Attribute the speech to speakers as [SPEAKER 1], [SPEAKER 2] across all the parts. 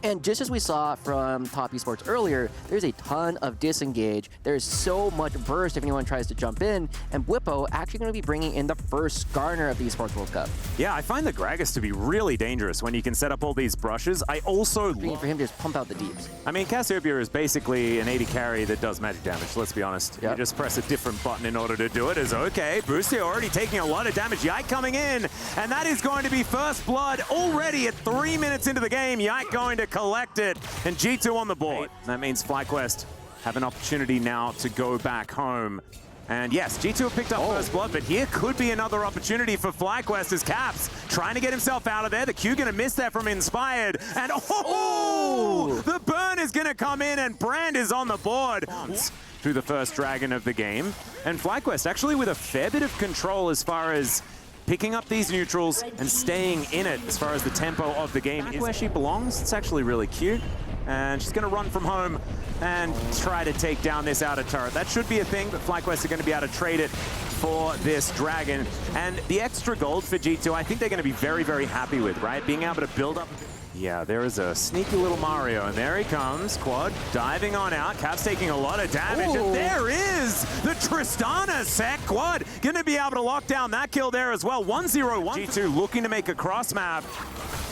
[SPEAKER 1] And just as we saw from Top Esports earlier, there's a ton of disengage. There's so much burst if anyone tries to jump in, and Bwipo actually going to be bringing in the first Garner of the Esports World Cup.
[SPEAKER 2] Yeah, I find the Gragas to be really dangerous when you can set up all these brushes. I also
[SPEAKER 1] for him to just pump out the deeps.
[SPEAKER 2] I mean, Cassiopeia is basically an 80 carry that does magic damage, let's be honest.
[SPEAKER 1] Yep.
[SPEAKER 2] You just press a different button in order to do it. It's okay. Boosty already taking a lot of damage. Yike coming in, and that is going to be first blood already at 3 minutes into the game. Yike going to collect it, and G2 on the board. That means FlyQuest have an opportunity now to go back home. And yes, G2 have picked up first blood, but here could be another opportunity for FlyQuest as Caps trying to get himself out of there. The Q going to miss that from Inspired. And the burn is going to come in, and Brand is on the board through the first dragon of the game. And FlyQuest actually with a fair bit of control as far as picking up these neutrals and staying in it as far as the tempo of the game is where she belongs. It's actually really cute. And she's going to run from home and try to take down this outer turret. That should be a thing, but FlyQuest are going to be able to trade it for this dragon. And the extra gold for G2, I think they're going to be very, very happy with, right? Being able to build up. Yeah, there is a sneaky little Mario, and there he comes. Quad diving on out. Cap's taking a lot of damage, and there is the Tristana sec. Quad going to be able to lock down that kill there as well. 1-0-1. G2 looking to make a cross map.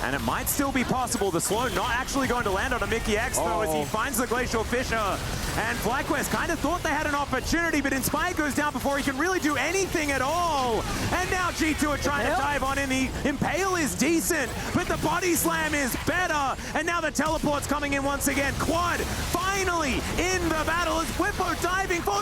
[SPEAKER 2] And it might still be possible. The slow not actually going to land on a Mickey X, though, as he finds the Glacial Fissure. And FlyQuest kind of thought they had an opportunity, but Inspired goes down before he can really do anything at all. And now G2 are trying to dive on in. The Impale is decent, but the Body Slam is better. And now the Teleport's coming in once again. Quad finally in the battle as Bwipo diving for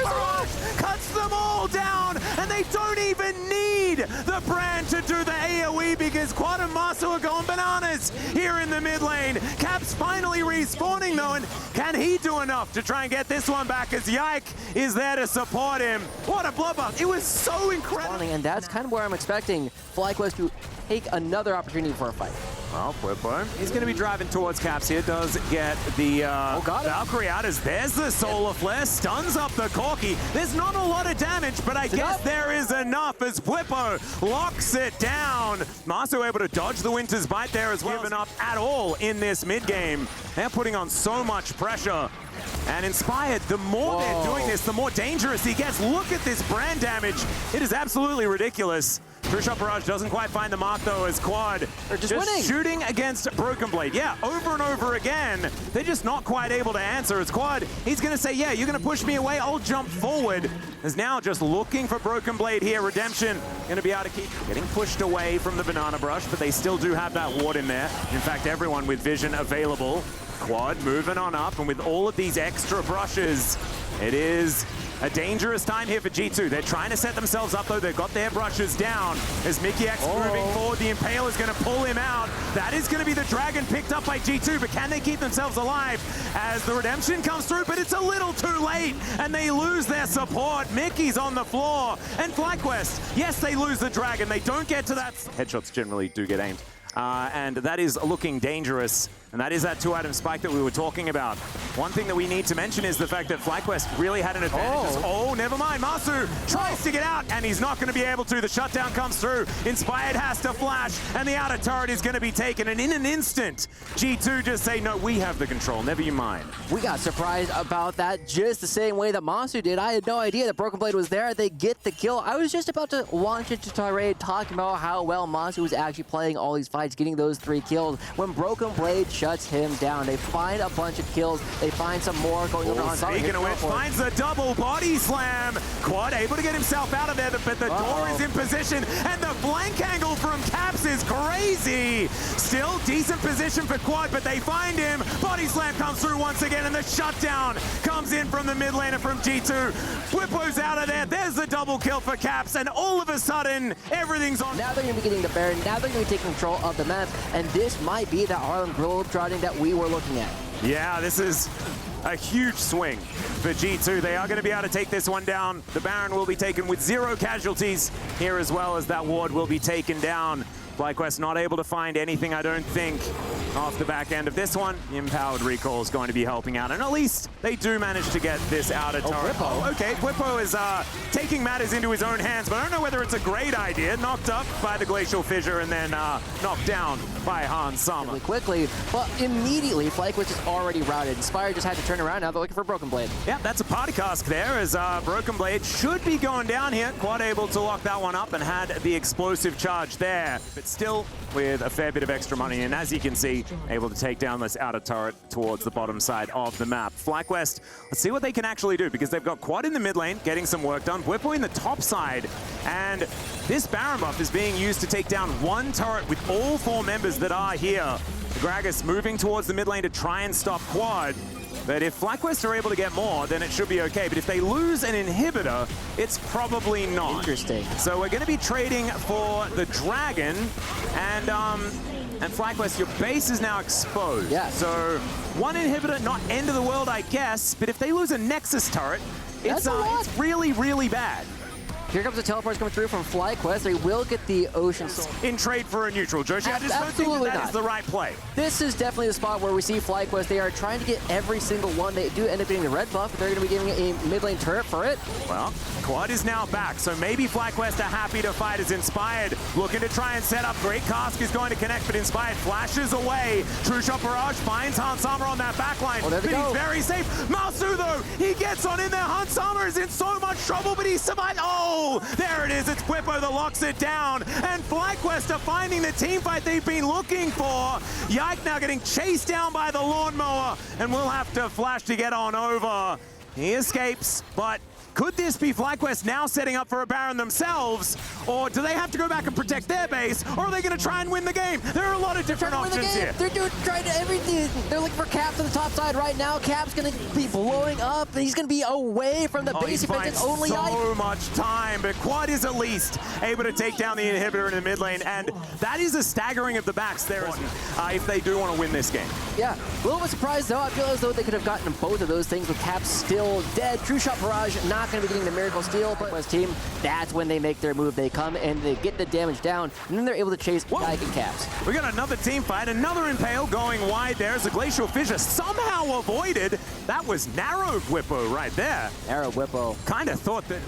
[SPEAKER 2] Barrage, cuts them all down, and they don't even need the Brand to do the AoE because Quad and Masu are going bananas here in the mid lane. Caps finally respawning though, and can he do enough to try and get this one back as Yike is there to support him? What a bloodbath. It was so incredible.
[SPEAKER 1] And that's kind of where I'm expecting FlyQuest to take another opportunity for a fight.
[SPEAKER 2] Well, Bwipo, he's going to be driving towards Caps here. Does get the Valkyrie out as there's the Solar Flare. Stuns up the Corki. There's not a lot of damage, but I guess there is enough as Bwipo locks it down. Masu able to dodge the Winter's Bite there as well. Given up at all in this mid game. They're putting on so much pressure. And Inspired, the more they're doing this, the more dangerous he gets. Look at this Brand damage. It is absolutely ridiculous. True Shot Barrage doesn't quite find the mark though as Quad just shooting against Broken Blade. Yeah, over and over again. They're just not quite able to answer as Quad. He's going to say, yeah, you're going to push me away. I'll jump forward. Is now just looking for Broken Blade here. Redemption going to be able to keep getting pushed away from the Banana Brush, but they still do have that ward in there. In fact, everyone with vision available. Quad moving on up, and with all of these extra brushes, it is a dangerous time here for G2. They're trying to set themselves up, though. They've got their brushes down. As Mickey X moving forward, the Impale is going to pull him out. That is going to be the Dragon picked up by G2, but can they keep themselves alive as the Redemption comes through? But it's a little too late, and they lose their support. Mickey's on the floor, and FlyQuest, yes, they lose the Dragon. They don't get to that. Headshots generally do get aimed. And that is looking dangerous. And that is that 2-item spike that we were talking about. One thing that we need to mention is the fact that FlyQuest really had an advantage. Oh, never mind. Masu tries to get out, and he's not going to be able to. The shutdown comes through. Inspired has to flash, and the outer turret is going to be taken. And in an instant, G2 just say, no, we have the control. Never you mind.
[SPEAKER 1] We got surprised about that just the same way that Masu did. I had no idea that Broken Blade was there. They get the kill. I was just about to launch into tirade talking about how well Masu was actually playing all these fights, getting those 3 kills. When Broken Blade shuts him down, they find a bunch of kills. They find some more going over on top.
[SPEAKER 2] Speaking of which, finds the double body slam. Quad able to get himself out of there, but the door is in position, and the flank angle from Caps is crazy. Still decent position for Quad, but they find him. Body slam comes through once again, and the shutdown comes in from the mid laner from G2. Bwipo's out of there. There's the double kill for Caps, and all of a sudden, everything's on.
[SPEAKER 1] Now they're going to be getting the Baron. Now they're going to be taking control of the map, and this might be the Harlem Globetrotting that we were looking at.
[SPEAKER 2] Yeah, this is a huge swing for G2. They are going to be able to take this one down. The Baron will be taken with 0 casualties here, as well as that ward will be taken down. FlyQuest not able to find anything, I don't think, off the back end of this one. Empowered Recall is going to be helping out, and at least they do manage to get this outer turret. Okay, Bwipo is taking matters into his own hands, but I don't know whether it's a great idea. Knocked up by the Glacial Fissure and then knocked down by Hans Sama.
[SPEAKER 1] Really quickly, but immediately FlyQuest is already routed. Inspired just had to turn around. Now they're looking for Broken Blade.
[SPEAKER 2] Yeah, that's a party cask there as Broken Blade should be going down here. Quad able to lock that one up and had the explosive charge there, but still with a fair bit of extra money. And as you can see, able to take down this outer turret towards the bottom side of the map. FlyQuest, let's see what they can actually do, because they've got Quad in the mid lane, getting some work done. Whippo in the top side, and this Baron buff is being used to take down one turret with all 4 members that are here. Gragas moving towards the mid lane to try and stop Quad. But if FlyQuest are able to get more, then it should be okay. But if they lose an inhibitor, it's probably not.
[SPEAKER 1] Interesting.
[SPEAKER 2] So we're going to be trading for the Dragon, and FlyQuest, your base is now exposed.
[SPEAKER 1] Yeah.
[SPEAKER 2] So 1 inhibitor, not end of the world, I guess. But if they lose a Nexus turret, it's really, really bad.
[SPEAKER 1] Here comes the teleports coming through from FlyQuest. They will get the Ocean.
[SPEAKER 2] In trade for a neutral, Joshi. I just don't think that is the right play.
[SPEAKER 1] This is definitely the spot where we see FlyQuest. They are trying to get every single one. They do end up getting the red buff, but they're going to be giving a mid lane turret for it.
[SPEAKER 2] Well, Quad is now back, so maybe FlyQuest are happy to fight as Inspired. Looking to try and set up. Great Cask is going to connect, but Inspired flashes away. True Shot Barrage finds Hans Sama on that backline,
[SPEAKER 1] but
[SPEAKER 2] he's very safe. Masu, though, he gets on in there. Hans Sama is in so much trouble, but he survived. Oh, there it is. It's Whippo that locks it down, and FlyQuest are finding the team fight they've been looking for. Yike now getting chased down by the lawnmower, and we'll have to flash to get on over. He escapes, but could this be FlyQuest now setting up for a Baron themselves? Or do they have to go back and protect their base? Or are they going to try and win the game? There are a lot of different options here.
[SPEAKER 1] They're trying to everything. They're looking for Caps on the top side right now. Cap's going to be blowing up. He's going to be away from the base.
[SPEAKER 2] He finds
[SPEAKER 1] only
[SPEAKER 2] so much time, but Quad is at least able to take down the inhibitor in the mid lane, and that is a staggering of the backs there if they do want to win this game.
[SPEAKER 1] Yeah, a little bit surprised though. I feel as though they could have gotten both of those things with Cap still dead. True Shot Barrage not going to be getting the Miracle Steal, but West team, that's when they make their move. They come and they get the damage down, and then they're able to chase Yike and Caps.
[SPEAKER 2] We got another team fight, another Impale going wide. There's a Glacial Fissure somehow avoided. That was narrow Whippo right there.
[SPEAKER 1] Narrow Whippo.
[SPEAKER 2] Kind of thought that.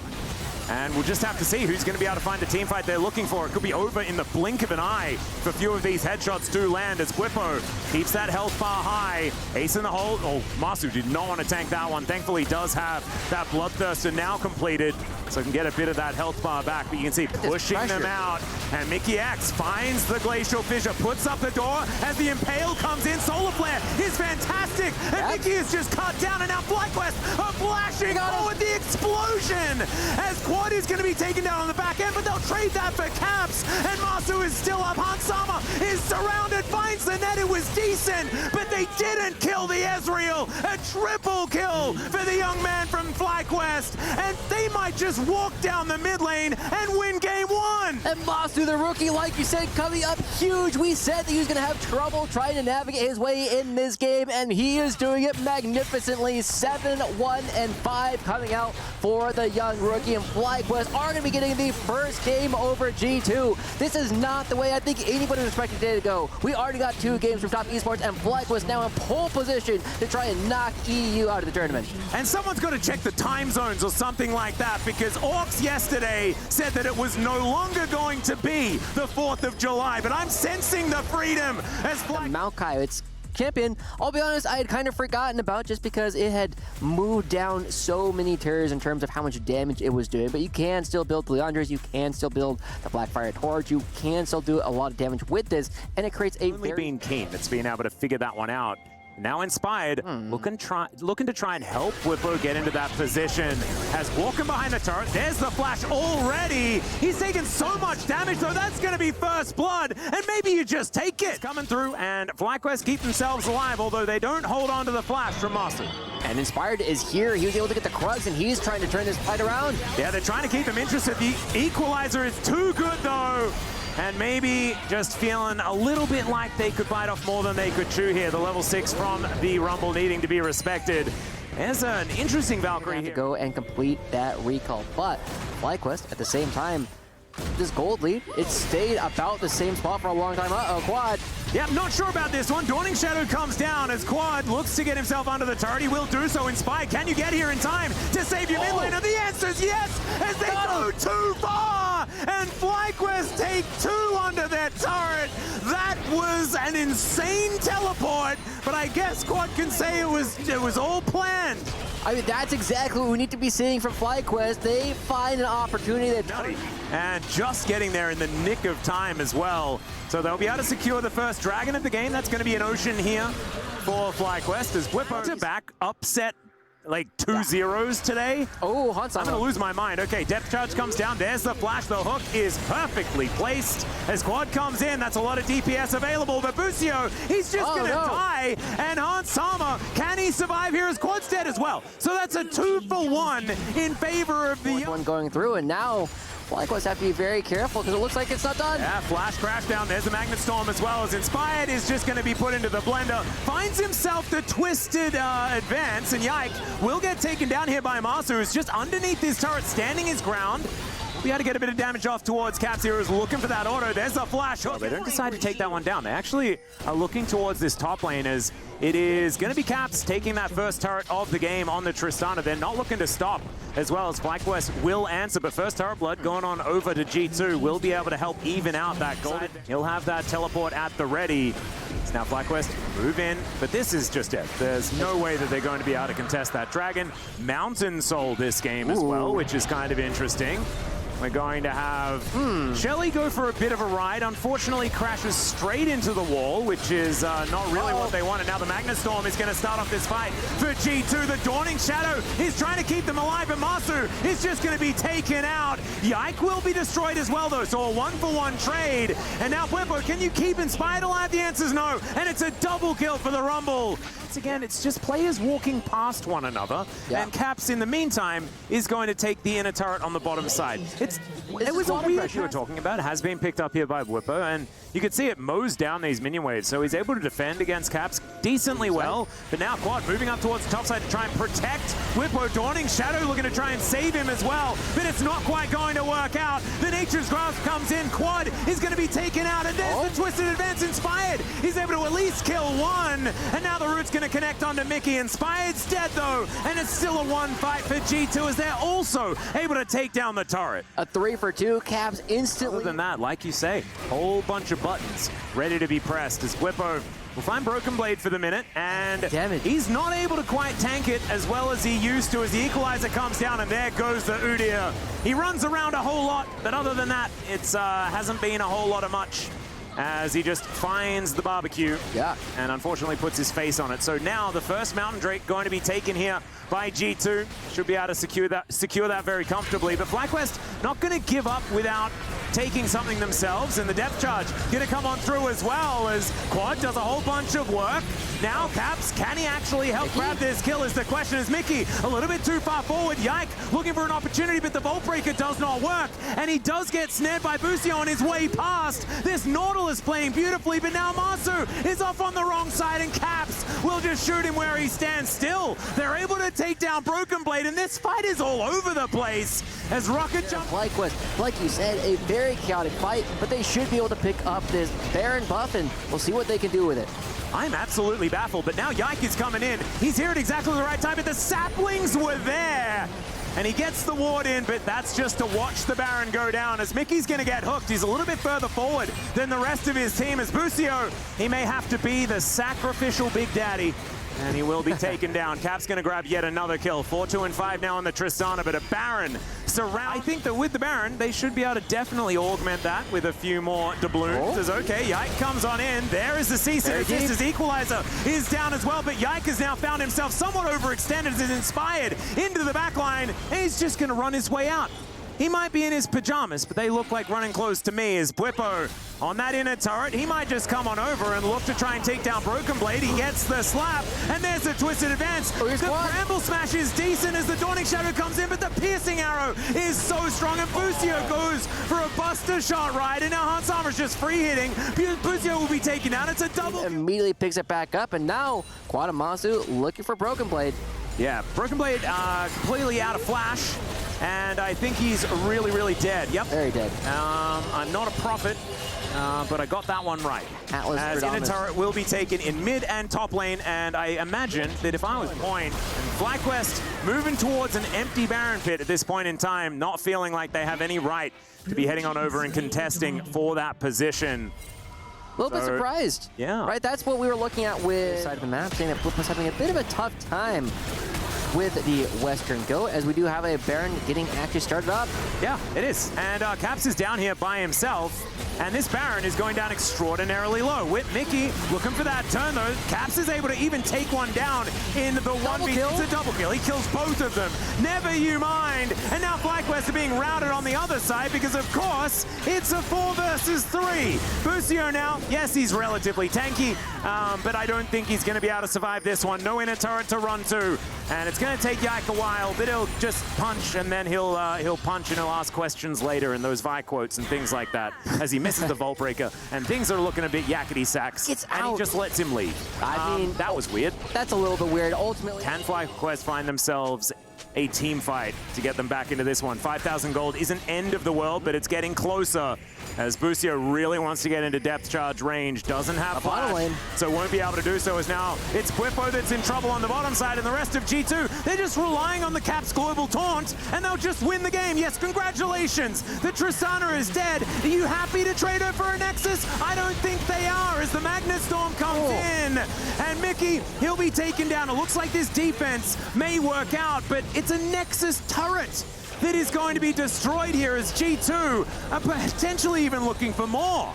[SPEAKER 2] And we'll just have to see who's going to be able to find the team fight they're looking for. It could be over in the blink of an eye if a few of these headshots do land, as Whippo keeps that health bar high. Ace in the hole. Oh, Masu did not want to tank that one. Thankfully, he does have that Bloodthirster now completed, so he can get a bit of that health bar back. But you can see pushing them out. And Mickey X finds the Glacial Fissure, puts up the door as the Impale comes in. Solar Flare is fantastic. And Mickey is just cut down, and now FlyQuest are flashing forward the explosion as Quad is going to be taken down on the back end, but they'll trade that for Caps, and Masu is still up. Hans Sama is surrounded, finds the net. It was decent, but they didn't kill the Ezreal. A triple kill for the young man from FlyQuest, and they might just walk down the mid lane and win game 1.
[SPEAKER 1] And Masu, the rookie, like you said, coming up huge. We said that he was going to have trouble trying to navigate his way in this game, and he is doing it magnificently. 7-1-5 coming out for the young rookie, and FlyQuest are going to be getting the first game over G2. This is not the way I think anybody was expecting today to go. We already got 2 games from Top Esports, and FlyQuest now in pole position to try and knock EU out of the tournament.
[SPEAKER 2] And someone's got to check the time zones or something like that, because Orcs yesterday said that it was no longer going to be the 4th of July, but I'm sensing the freedom as
[SPEAKER 1] Maokai, it's champion, I'll be honest, I had kind of forgotten about, just because it had moved down so many tiers in terms of how much damage it was doing. But you can still build Leandras, you can still build the Blackfire Torch, you can still do a lot of damage with this, and it creates a
[SPEAKER 2] only being keen that's been able to figure that one out. Now Inspired, looking to try and help Whippo get into that position. Has walking behind the turret. There's the flash already. He's taken so much damage, though. That's going to be first blood, and maybe you just take it. Coming through, and FlyQuest keep themselves alive, although they don't hold on to the flash from Master.
[SPEAKER 1] And Inspired is here. He was able to get the Krugs, and he's trying to turn this fight around.
[SPEAKER 2] Yeah, they're trying to keep him interested. The equalizer is too good, though. And maybe just feeling a little bit like they could bite off more than they could chew here. The level 6 from the Rumble needing to be respected. There's an interesting Valkyrie here.
[SPEAKER 1] To go and complete that recall. But FlyQuest, at the same time, this gold lead, it stayed about the same spot for a long time. Uh-oh, Quad
[SPEAKER 2] Yep, not sure about this one. Dawning Shadow comes down as Quad looks to get himself under the turret. He will do so. Inspired, can you get here in time to save your mid laner? The answer is yes, as they go too far! And FlyQuest take 2 under their turret. That was an insane teleport, but I guess Quad can say it was all planned.
[SPEAKER 1] I mean, that's exactly what we need to be seeing from FlyQuest. They find an opportunity that...
[SPEAKER 2] And just getting there in the nick of time as well. So they'll be able to secure the first dragon of the game. That's going to be an Ocean here for FlyQuest as Whippo to back upset like 2 zeros today.
[SPEAKER 1] Oh, Hunt's
[SPEAKER 2] I'm going to lose my mind. Okay, depth charge comes down. There's the flash. The hook is perfectly placed. As Quad comes in, that's a lot of DPS available. But Busio, he's just going to die. And Hans Sama, can he survive here as Quad's dead as well? So that's a 2-for-1 in favor of the...
[SPEAKER 1] One going through, and now FlyQuest have to be very careful because it looks like it's not done.
[SPEAKER 2] Yeah, flash crash down. There's a Magnet Storm as well as Inspired is just going to be put into the blender. Finds himself the twisted advance, and Yike will get taken down here by Masu, who's just underneath this turret, standing his ground. We had to get a bit of damage off towards Caps here, who's looking for that auto. There's a flash hook. They don't decide to take that one down. They actually are looking towards this top lane as it is going to be Caps taking that first turret of the game on the Tristana. They're not looking to stop, as well as FlyQuest will answer. But first turret blood going on over to G2 will be able to help even out that gold. He'll have that teleport at the ready. So now FlyQuest move in, but this is just it. There's no way that they're going to be able to contest that dragon. Mountain Soul this game as well, which is kind of interesting. We're going to have Shelly go for a bit of a ride. Unfortunately, crashes straight into the wall, which is not really what they wanted. Now the Magnet Storm is going to start off this fight for G2. The Dawning Shadow is trying to keep them alive, and Masu is just going to be taken out. Yike will be destroyed as well, though, so a 1-for-1 trade. And now, Puepo, can you keep Inspired alive? The answer is no, and it's a double kill for the Rumble. Once again, it's just players walking past one another, and Caps, in the meantime, is going to take the inner turret on the bottom side. It was a weird you were talking about. It has been picked up here by Whippo, and you can see it mows down these minion waves, so he's able to defend against Caps decently well. But now Quad moving up towards the top side to try and protect Whippo. Dawning Shadow looking to try and save him as well, but it's not quite going to work out. The Nature's Grasp comes in. Quad is going to be taken out, and there's the Twisted Advance. Inspired, he's able to at least kill one, and now the root's going to connect onto Mickey. Inspired's dead though, and it's still a 1 fight for G2 as they're also able to take down the turret.
[SPEAKER 1] A 3-for-2, Caps instantly.
[SPEAKER 2] Other than that, like you say, whole bunch of buttons ready to be pressed as Whippo will find Broken Blade for the minute, and he's not able to quite tank it as well as he used to as the Equalizer comes down, and there goes the Udyr. He runs around a whole lot, but other than that, it's hasn't been a whole lot of much, as he just finds the barbecue and unfortunately puts his face on it. So now the first Mountain Drake going to be taken here by G2. Should be able to secure that very comfortably. But FlyQuest not going to give up without taking something themselves, and the depth charge going to come on through as well as Quad does a whole bunch of work. Now Caps, can he actually help grab this kill is the question. Is Mickey a little bit too far forward? Yike looking for an opportunity, but the Vault Breaker does not work, and he does get snared by Busio on his way past. This Nautilus playing beautifully, but now Masu is off on the wrong side, and Caps will just shoot him where he stands still. They're able to take down Broken Blade, and this fight is all over the place as Rocket jumps.
[SPEAKER 1] FlyQuest, like you said, a very chaotic fight, but they should be able to pick up this Baron buff, and we'll see what they can do with it.
[SPEAKER 2] I'm absolutely baffled, but now Yike is coming in. He's here at exactly the right time, but the saplings were there. And he gets the ward in, but that's just to watch the Baron go down as Mickey's going to get hooked. He's a little bit further forward than the rest of his team as Busio, he may have to be the sacrificial Big Daddy. And he will be taken down. Cap's going to grab yet another kill. 4-2-5 now on the Tristana, but a Baron surround. I think that with the Baron, they should be able to definitely augment that with a few more doubloons. As okay, Yike comes on in. There is the CC. His Equalizer is down as well, but Yike has now found himself somewhat overextended as Inspired into the back line, and he's just going to run his way out. He might be in his pajamas, but they look like running close to me as Whippo on that inner turret. He might just come on over and look to try and take down Broken Blade. He gets the slap, and there's a Twisted Advance. The Bramble Smash is decent as the Dawning Shadow comes in, but the Piercing Arrow is so strong, and Busio goes for a Buster Shot ride, and now Hans Sommer's just free hitting. Busio will be taken down. It's a double.
[SPEAKER 1] Immediately picks it back up, and now Quad and Masu looking for Broken Blade.
[SPEAKER 2] Yeah, Broken Blade completely out of flash. and I think he's really, really dead. Yep.
[SPEAKER 1] Very dead.
[SPEAKER 2] I'm not a prophet, but I got that one right.
[SPEAKER 1] Atlas
[SPEAKER 2] As inner turret will be taken in mid and top lane, and I imagine that if I was Point, and FlyQuest moving towards an empty Baron pit at this point in time, not feeling like they have any right to be heading on over and contesting for that position.
[SPEAKER 1] A little bit surprised.
[SPEAKER 2] Yeah.
[SPEAKER 1] Right, that's what we were looking at with side of the map, saying that Flip was having a bit of a tough time with the Western Goat, as we do have a Baron getting actually started up.
[SPEAKER 2] Yeah, it is. And Caps is down here by himself, and this Baron is going down extraordinarily low. With Mickey looking for that turn, though. Caps is able to even take one down in the 1v. It's a double kill. He kills both of them. Never you mind. And now FlyQuest are being routed on the other side because, of course, it's a 4 versus 3. Busio now, yes, he's relatively tanky, but I don't think he's going to be able to survive this one. No inner turret to run to, and it's going to take Yike a while, but he'll just punch, and then he'll punch and he'll ask questions later in those Vi quotes and things like that as he misses the Vault Breaker, and things are looking a bit yakety sacks.
[SPEAKER 1] It's
[SPEAKER 2] and
[SPEAKER 1] out.
[SPEAKER 2] He just lets him leave.
[SPEAKER 1] I mean,
[SPEAKER 2] that was weird.
[SPEAKER 1] That's a little bit weird. Ultimately,
[SPEAKER 2] Can FlyQuest find themselves a team fight to get them back into this one? 5,000 gold isn't end of the world, but it's getting closer as Busio really wants to get into depth charge range. Doesn't have flash, so won't be able to do so, as now it's Quippo that's in trouble on the bottom side, and the rest of G2, they're just relying on the Caps global taunt, and they'll just win the game. Yes, congratulations. The Tristana is dead. Are you happy to trade her for a Nexus? I don't think they are, as the Magnet Storm comes in, and Mickey, he'll be taken down. It looks like this defense may work out, but it's a Nexus turret that is going to be destroyed here, as G2 are potentially even looking for more.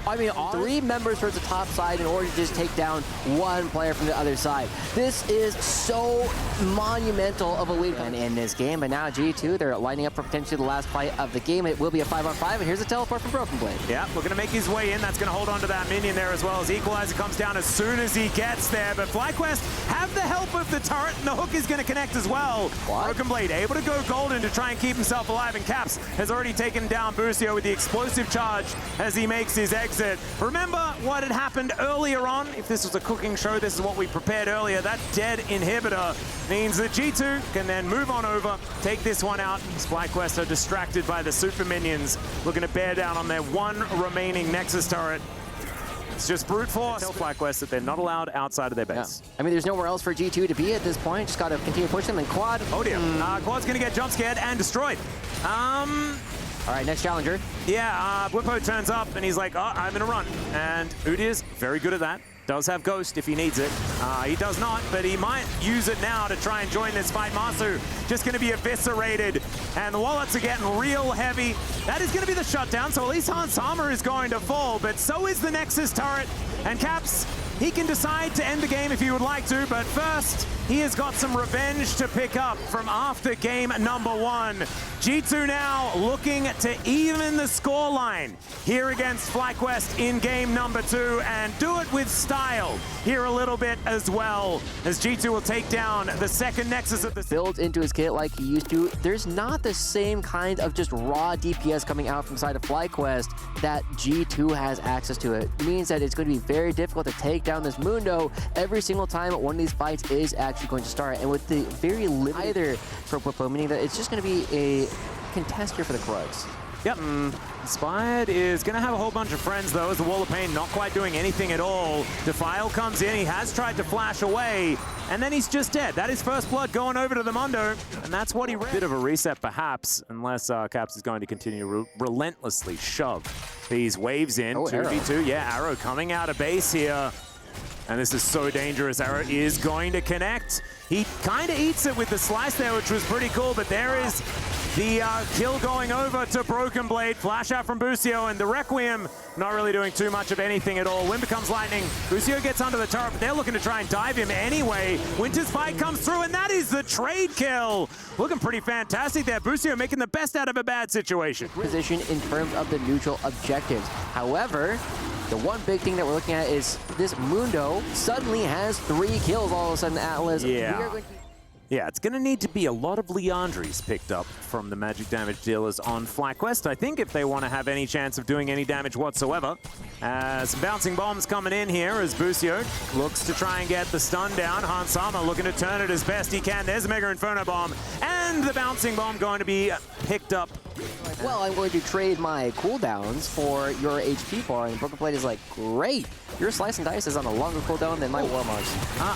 [SPEAKER 1] I mean, 3 members towards the top side in order to just take down 1 player from the other side. This is so monumental of a lead in this game, but now G2, they're lining up for potentially the last fight of the game. It will be a 5-on-5, and here's a teleport from Broken Blade.
[SPEAKER 2] Yeah, looking to make his way in. That's going to hold on to that minion there, as well as Equalizer comes down as soon as he gets there. But FlyQuest have the help of the turret, and the hook is going to connect as well. What? Broken Blade able to go golden to try and keep himself alive, and Caps has already taken down Busio with the explosive charge as he makes his exit. Remember what had happened earlier on? If this was a cooking show, this is what we prepared earlier. That dead inhibitor means that G2 can then move on over, take this one out. FlyQuest are distracted by the super minions, looking to bear down on their 1 remaining Nexus turret. It's just brute force. Tell FlyQuest that they're not allowed outside of their base.
[SPEAKER 1] Yeah. I mean, there's nowhere else for G2 to be at this point. Just got to continue to push them, and Quad.
[SPEAKER 2] Oh dear. Quad's going to get jump scared and destroyed.
[SPEAKER 1] All right, next challenger.
[SPEAKER 2] Yeah, Whippo turns up and he's like, oh, I'm gonna run. And Udir's very good at that. Does have Ghost if he needs it. He does not, but he might use it now to try and join this fight. Masu just gonna be eviscerated. And the wallets are getting real heavy. That is gonna be the shutdown, so at least Hans Hammer is going to fall, but so is the Nexus turret. And Caps, he can decide to end the game if he would like to, but first, he has got some revenge to pick up from after game number 1. G2 now looking to even the scoreline here against FlyQuest in game number 2, and do it with style here a little bit as well, as G2 will take down the second Nexus of the...
[SPEAKER 1] Built into his kit like he used to. There's not the same kind of just raw DPS coming out from side of FlyQuest that G2 has access to. It means that it's going to be very difficult to take down this Mundo every single time one of these fights is actually going to start. And with the very limited either for Whippo, meaning that it's just going to be a contest here for the Krugs.
[SPEAKER 2] Yep. Inspired is going to have a whole bunch of friends, though, as the Wall of Pain not quite doing anything at all. Defile comes in. He has tried to flash away, and then he's just dead. That is first blood going over to the Mundo, and that's what he read. Bit of a reset, perhaps, unless Caps is going to continue to relentlessly shove these waves in. 2v2. Yeah, Arrow coming out of base here. And this is so dangerous. Arrow is going to connect. He kind of eats it with the slice there, which was pretty cool, but there is the kill going over to Broken Blade. Flash out from Busio, and the Requiem not really doing too much of anything at all. Wind becomes lightning. Busio gets under the turret, but they're looking to try and dive him anyway. Winter's Fight comes through, and that is the trade kill. Looking pretty fantastic there. Busio making the best out of a bad situation.
[SPEAKER 1] Position in terms of the neutral objectives. However, the one big thing that we're looking at is this Mundo suddenly has 3 kills all of a sudden, Atlas.
[SPEAKER 2] Yeah. Yeah, it's going to need to be a lot of Leandries picked up from the magic damage dealers on FlyQuest, I think, if they want to have any chance of doing any damage whatsoever. Some bouncing bombs coming in here as Busio looks to try and get the stun down. Hans Sama looking to turn it as best he can. There's a Mega Inferno Bomb. And and the bouncing bomb going to be picked up.
[SPEAKER 1] Well, I'm going to trade my cooldowns for your HP bar, and Broken Blade is like, great. Your Slice and Dice is on a longer cooldown than my Warmars.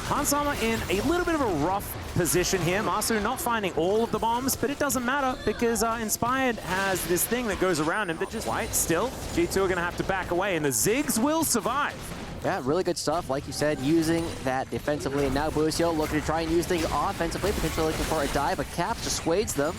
[SPEAKER 2] Hansama in a little bit of a rough position here. Masu not finding all of the bombs, but it doesn't matter because Inspired has this thing that goes around him that just white still. G2 are going to have to back away, and the Ziggs will survive.
[SPEAKER 1] Yeah, really good stuff, like you said, using that defensively. And now Busio looking to try and use things offensively, potentially looking for a dive, but Caps dissuades them.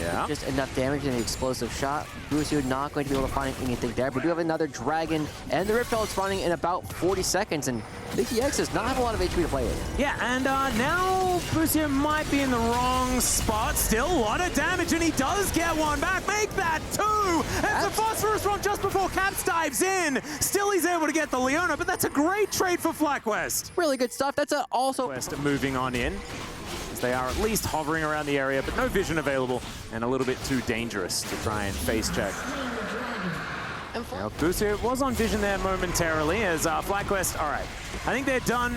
[SPEAKER 2] Yeah.
[SPEAKER 1] Just enough damage in the explosive shot. Busio not going to be able to find anything there. We do have another Dragon, and the Riptide spawning in about 40 seconds, and Mickey X does not have a lot of HP to play with.
[SPEAKER 2] Yeah, and now Busio might be in the wrong spot. Still a lot of damage, and he does get one back. Make that two! It's a phosphorus bomb just before Caps dives in. Still he's able to get the Leona, but that's a great trade for FlyQuest.
[SPEAKER 1] Really good stuff. That's also
[SPEAKER 2] Quest moving on in. They are at least hovering around the area, but no vision available, and a little bit too dangerous to try and face check. Now, Busio was on vision there momentarily as FlyQuest, all right. I think they're done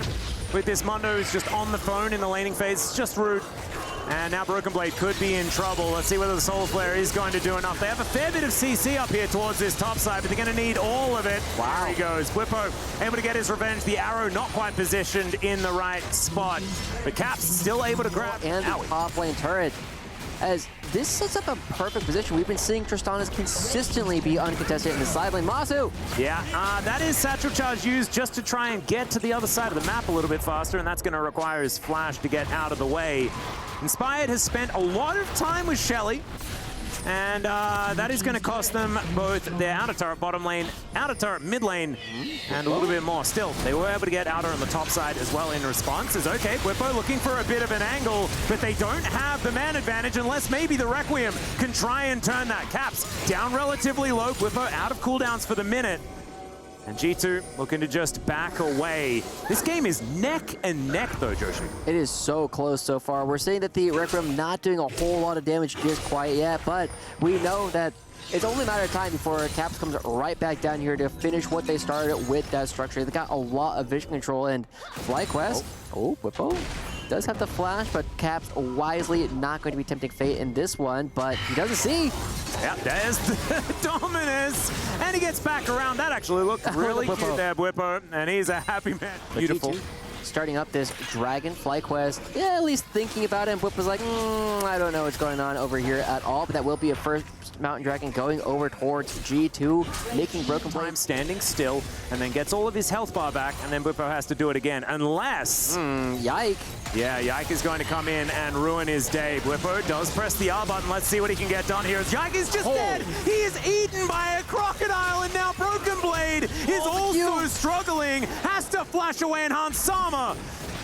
[SPEAKER 2] with this. Mundo is just on the phone in the laning phase. It's just rude. And now Broken Blade could be in trouble. Let's see whether the Soul Flare is going to do enough. They have a fair bit of CC up here towards this top side, but they're going to need all of it. Wow. There he goes. Whippo able to get his revenge. The arrow not quite positioned in the right spot. But Caps still able to grab.
[SPEAKER 1] And the top lane turret. As this sets up a perfect position. We've been seeing Tristanas consistently be uncontested in the side lane. Masu!
[SPEAKER 2] Yeah, that is Satchel Charge used just to try and get to the other side of the map a little bit faster, and that's going to require his flash to get out of the way. Inspired has spent a lot of time with Shelly, and that is going to cost them both their outer turret bottom lane, outer turret mid lane, and a little bit more. Still, they were able to get outer on the top side as well in response. Is okay, Whippo looking for a bit of an angle, but they don't have the man advantage unless maybe the Requiem can try and turn that. Caps down relatively low, Whippo out of cooldowns for the minute. And G2 looking to just back away. This game is neck and neck though, Joshi.
[SPEAKER 1] It is so close so far. We're seeing that the Requiem not doing a whole lot of damage just quite yet, but we know that it's only a matter of time before Caps comes right back down here to finish what they started with that structure. They got a lot of vision control, and FlyQuest, Whippo does have the flash, but Caps wisely not going to be tempting fate in this one, but he doesn't see.
[SPEAKER 2] Yep, there's the Dominus, and he gets back around. That actually looked really cute there, Whippo, and he's a happy man. Beautiful.
[SPEAKER 1] Starting up this Dragon FlyQuest, yeah, at least thinking about it, and Whip was like, I don't know what's going on over here at all, but that will be a first Mountain Dragon going over towards G2, making Broken Blade
[SPEAKER 2] standing still, and then gets all of his health bar back, and then Whippo has to do it again, unless...
[SPEAKER 1] Yike.
[SPEAKER 2] Yeah, Yike is going to come in and ruin his day. Whippo does press the R button. Let's see what he can get done here. Yike is just dead. He is eaten by a crocodile, and now Broken Blade is also struggling. Has to flash away, and Hansama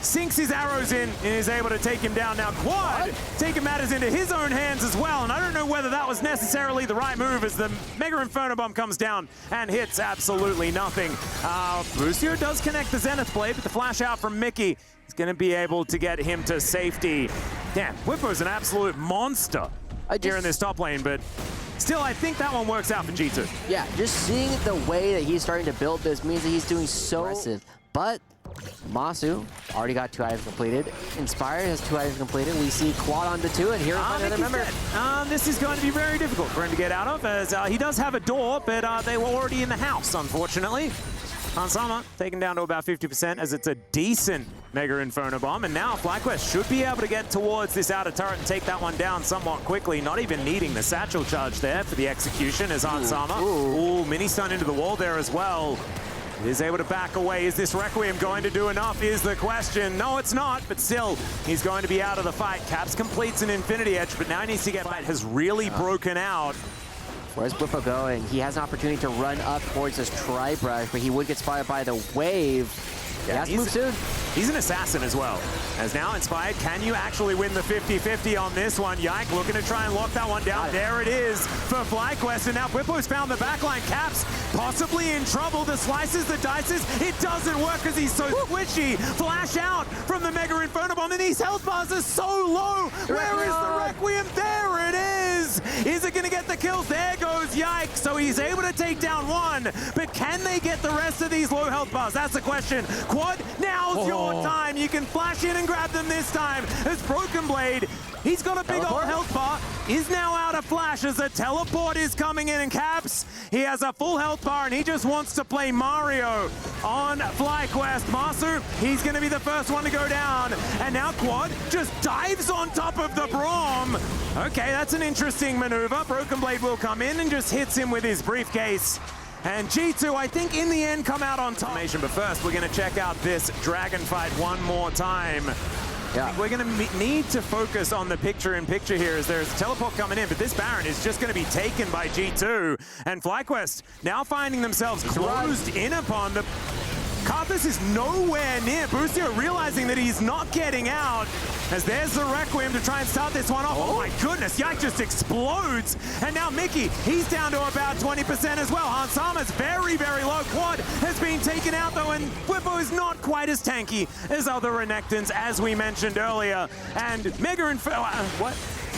[SPEAKER 2] sinks his arrows in and is able to take him down. Now Quad taking matters into his own hands as well, and I don't know whether that was necessarily the right move as the Mega Inferno Bomb comes down and hits absolutely nothing. Busio does connect the Zenith Blade, but the flash out from Mickey is going to be able to get him to safety. Damn, Whippo's an absolute monster here in this top lane, but still, I think that one works out for G2.
[SPEAKER 1] Yeah, just seeing the way that he's starting to build this means that he's doing so aggressive, but Masu already got 2 items completed. Inspired has 2 items completed. We see Quad on to 2, and here is another member.
[SPEAKER 2] This is going to be very difficult for him to get out of, as he does have a door, but they were already in the house, unfortunately. Hansama taken down to about 50% as it's a decent Mega Inferno Bomb, and now FlyQuest should be able to get towards this outer turret and take that one down somewhat quickly, not even needing the Satchel Charge there for the execution as Hansama. Ooh, mini stun into the wall there as well. Is able to back away. Is this Requiem going to do enough is the question. No, it's not, but still, he's going to be out of the fight. Caps completes an Infinity Edge, but now he needs to get fight has really broken out.
[SPEAKER 1] Where's Whippo going? He has an opportunity to run up towards this Tri-Brush, but he would get spotted by the wave. Yeah, he has to move soon.
[SPEAKER 2] He's an assassin as well. As now Inspired, can you actually win the 50-50 on this one? Yike looking to try and lock that one down. There it is for FlyQuest, and now Whippo's found the backline. Caps possibly in trouble. The slices, the dices, it doesn't work because he's so squishy. Flash out from the Mega Inferno Bomb, and these health bars are so low. Where is the Requiem? There it is. Is it going to get the kills? There goes Yike. So he's able to take down one, but can they get the rest of these low health bars? That's the question. Quad, now's your time. You can flash in and grab them this time as Broken Blade He's got a big old
[SPEAKER 1] Teleport?
[SPEAKER 2] health bar. Is now out of flash as the teleport is coming in, and Caps, he has a full health bar and he just wants to play Mario on FlyQuest. Masu, he's going to be the first one to go down, and now Quad just dives on top of the Braum. Okay, that's an interesting maneuver. Broken Blade will come in and just hits him with his briefcase. And G2, I think, in the end, come out on top. But first, we're going to check out this Dragon fight one more time.
[SPEAKER 1] Yeah.
[SPEAKER 2] We're going to need to focus on the picture-in-picture here as there's a teleport coming in, but this Baron is just going to be taken by G2. And FlyQuest now finding themselves closed in upon the... Karthus is nowhere near. Busio realizing that he's not getting out, as there's the Requiem to try and start this one off. Oh my goodness, Yike just explodes. And now Mickey, he's down to about 20% as well. Hansama's very, very low. Quad has been taken out though, and Flippo is not quite as tanky as other Renekton's, as we mentioned earlier. And Mega what?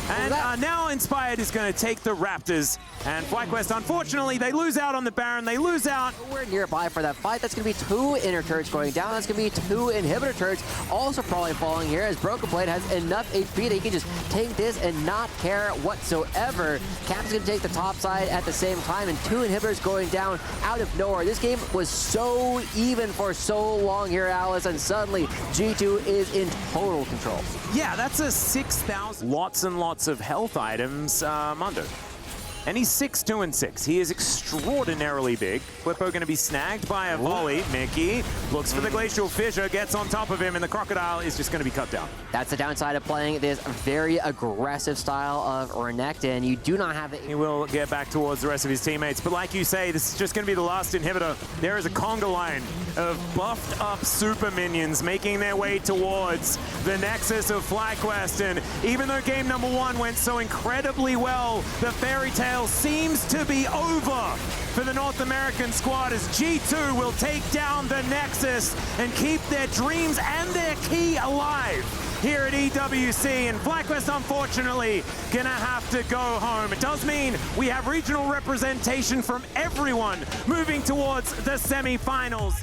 [SPEAKER 2] And now Inspired is going to take the Raptors. And FlyQuest, unfortunately, they lose out on the Baron. They lose out.
[SPEAKER 1] We're nearby for that fight. That's going to be 2 inner turrets going down. That's going to be 2 inhibitor turrets also probably falling here, as Broken Blade has enough HP that he can just take this and not care whatsoever. Cap's going to take the top side at the same time, and 2 inhibitors going down out of nowhere. This game was so even for so long here, Alice, and suddenly G2 is in total control.
[SPEAKER 2] Yeah, that's a 6,000. Lots and lots of health items, Mundo. And he's 6'2" and 6. He is extraordinarily big. Flippo going to be snagged by a volley. Mickey looks for the Glacial Fissure, gets on top of him, and the Crocodile is just going to be cut down.
[SPEAKER 1] That's the downside of playing this very aggressive style of Renekton. You do not have the...
[SPEAKER 2] He will get back towards the rest of his teammates. But like you say, this is just going to be the last inhibitor. There is a conga line of buffed up super minions making their way towards the Nexus of FlyQuest. And even though game number 1 went so incredibly well, the fairy tale seems to be over for the North American squad, as G2 will take down the Nexus and keep their dreams and their key alive here at EWC. And FlyQuest, unfortunately, gonna have to go home. It does mean we have regional representation from everyone moving towards the semi-finals.